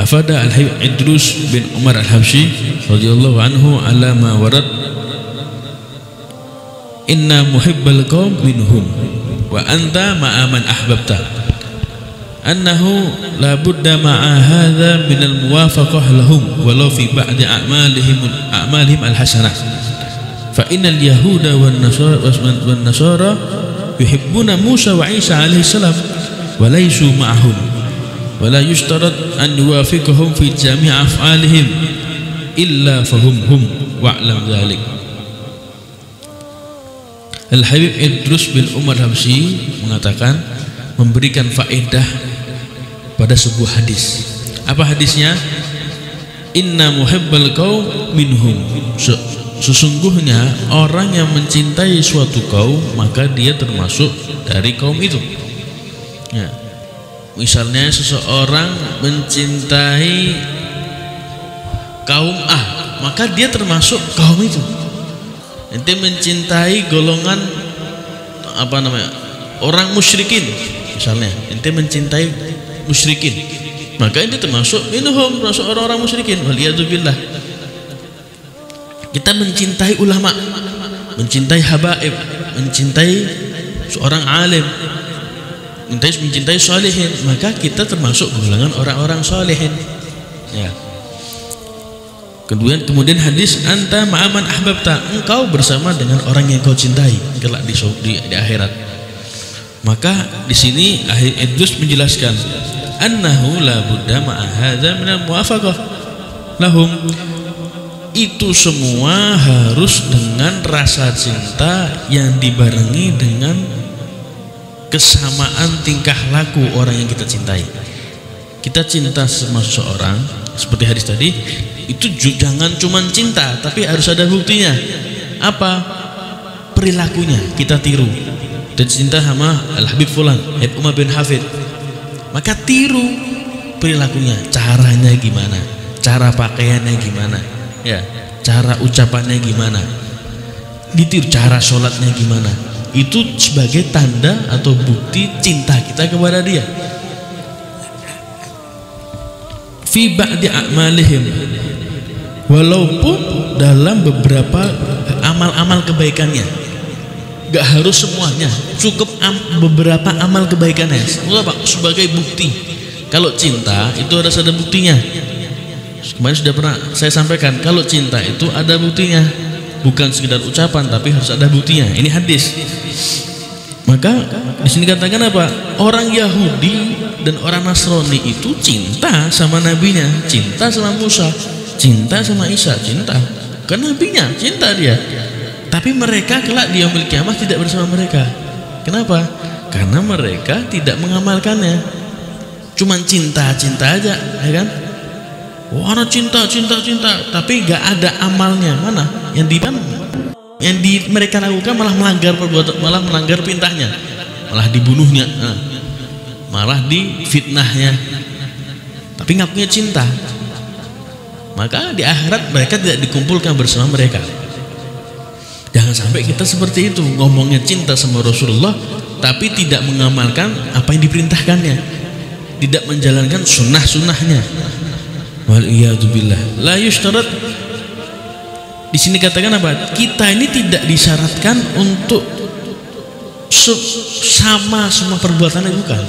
Afada al-Habib Idrus bin Umar al-Habsyi radhiyallahu anhu ala ma warad inna muhibbal qaum minhum wa anta ma'a man ahbabta annahu la budda ma'a hadha min al-muwafaqah lahum walau fi ba'di a'malihim al-hasanah fa innal yahuda wan nasara yuhibbuna Musa wa Isa alaihi salam wa laysu ma'ahum wala yushtarat an yuwafiqahum fi jami' af'alihim illa fahum wa'lam dzalik. Al-Habib Idrus bin Umar Habsyi mengatakan, memberikan faedah pada sebuah hadis. Apa hadisnya? Inna muhibbal qaum minhum. Sesungguhnya orang yang mencintai suatu kaum maka dia termasuk dari kaum itu. Ya. Misalnya seseorang mencintai kaum A, maka dia termasuk kaum itu. Ente mencintai golongan orang musyrikin, misalnya ente mencintai musyrikin, maka ente termasuk minhum, termasuk orang-orang musyrikin. Waliyadzubillah. Kita mencintai ulama, mencintai habaib, mencintai seorang alim, mencintai solehin, maka kita termasuk golongan orang-orang solehin. Ya. Kemudian hadis anta ma'aman ahbabta, engkau bersama dengan orang yang kau cintai kelak di akhirat. Maka di sini Idrus menjelaskan annahu la budda ma'a hadza min al-muwafaqah lahum. Itu semua harus dengan rasa cinta yang dibarengi dengan kesamaan tingkah laku orang yang kita cintai. Kita cinta sama seseorang seperti hadis tadi, itu jangan cuma cinta, tapi harus ada buktinya. Apa? Perilakunya kita tiru. Dan cinta sama Al-Habib Fulan, Habib Umar bin Hafid, maka tiru perilakunya, caranya gimana, cara pakaiannya gimana, ya, cara ucapannya gimana, ditiru cara sholatnya gimana. Itu sebagai tanda atau bukti cinta kita kepada dia. Fi ba'di a'malihim, walaupun dalam beberapa amal-amal kebaikannya, gak harus semuanya, cukup beberapa amal kebaikannya sebagai bukti. Kalau cinta itu harus ada buktinya. Kemarin sudah pernah saya sampaikan, kalau cinta itu ada buktinya, bukan sekedar ucapan tapi harus ada buktinya. Ini hadis. Maka di sini katakan apa? Orang Yahudi dan orang Nasrani itu cinta sama nabinya, cinta sama Musa, cinta sama Isa, cinta ke nabinya, cinta dia. Tapi mereka kelak di yaumil kiamah tidak bersama mereka. Kenapa? Karena mereka tidak mengamalkannya. Cuman cinta-cinta aja, ya kan? Wah, cinta, tapi gak ada amalnya. Mana? Yang mereka lakukan malah melanggar perbuatan, malah melanggar perintahnya, malah dibunuhnya, malah difitnahnya. Tapi ngakunya cinta. Maka di akhirat mereka tidak dikumpulkan bersama mereka. Jangan sampai kita seperti itu, ngomongnya cinta sama Rasulullah tapi tidak mengamalkan apa yang diperintahkannya, tidak menjalankan sunnah-sunnahnya. Waliyadzubillah. La yushtarat. Di sini katakan apa? Kita ini tidak disyaratkan untuk sama semua perbuatannya, bukan.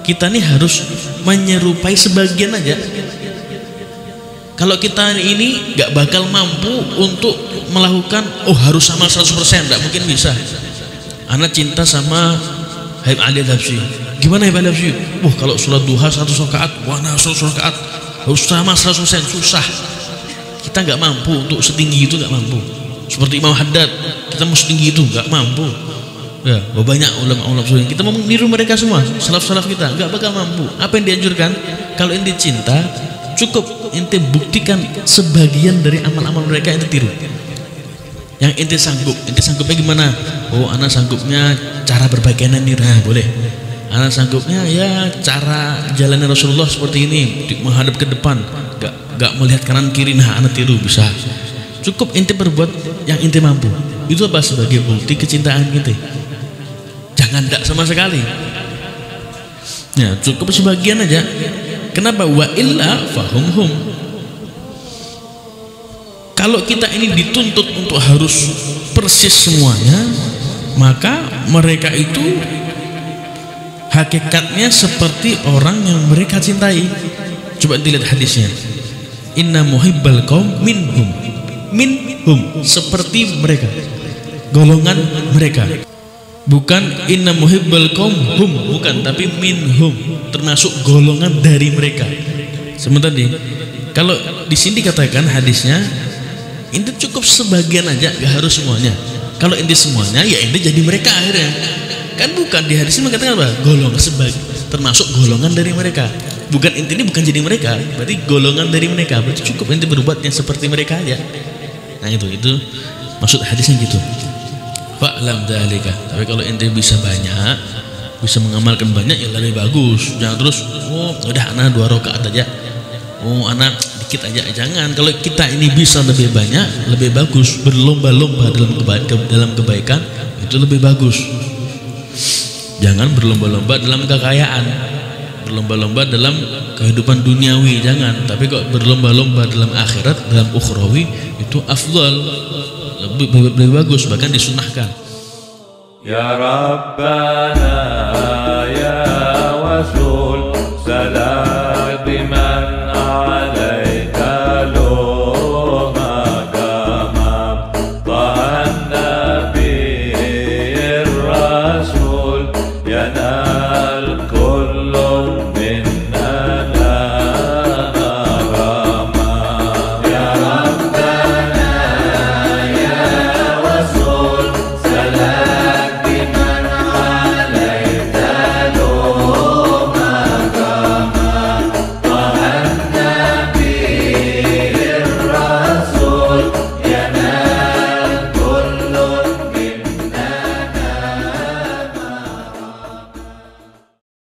Kita ini harus menyerupai sebagian aja. Kalau kita ini gak bakal mampu untuk melakukan harus sama 100%, gak mungkin bisa. Anak cinta sama Habib Ali Al-Habsyi. Gimana Habib Ali Al-Habsyi? Kalau sholat duha 100 rakaat, wana 100 rakaat harus sama 100%, susah. Kita nggak mampu untuk setinggi itu, nggak mampu. Seperti Imam Haddad, kita mau setinggi itu nggak mampu. Ya, banyak ulama-ulama kita mau meniru mereka semua, salaf-salaf kita nggak bakal mampu. Apa yang dianjurkan? Kalau ente cinta, cukup ente buktikan sebagian dari amal-amal mereka ente tiru. Yang ente sanggupnya gimana? Anak sanggupnya cara berpakaian nih, boleh. Anak sanggupnya ya cara jalannya Rasulullah seperti ini, menghadap ke depan, gak melihat kanan kiri, anak tiru, bisa. Cukup ente berbuat yang ente mampu. Itu apa? Sebagai bukti kecintaan kita. Jangan tidak sama sekali. Ya, cukup sebagian aja. Kenapa? Wa illa fahumhum. Kalau kita ini dituntut untuk harus persis semuanya, maka mereka itu hakikatnya seperti orang yang mereka cintai. Coba dilihat hadisnya. Inna muhibbal qaum minhum. Minhum, seperti mereka, golongan mereka. Bukan inna muhibbal qaum hum, bukan, tapi minhum, termasuk golongan dari mereka. Sementara kalau di sini dikatakan hadisnya, inti cukup sebagian aja, gak harus semuanya. Kalau inti semuanya, ya inti jadi mereka akhirnya. Kan bukan, di hadis ini mengatakan apa? Golongan sebagai, termasuk golongan dari mereka. Bukan inti ini bukan jadi mereka, berarti golongan dari mereka. Berarti cukup inti berbuatnya seperti mereka aja. Nah itu maksud hadisnya gitu. Fa'lam dzalika. Tapi kalau ente bisa banyak, bisa mengamalkan banyak, ya lebih bagus. Jangan terus, oh udah anak 2 rakaat aja, oh anak dikit aja. Jangan. Kalau kita ini bisa lebih banyak, lebih bagus. Berlomba-lomba dalam kebaikan itu lebih bagus. Jangan berlomba-lomba dalam kekayaan, berlomba-lomba dalam kehidupan duniawi, jangan. Tapi kok berlomba-lomba dalam akhirat, dalam ukhrawi, itu afdal, lebih bagus, bahkan disunahkan. Ya Rabbana ya Wasul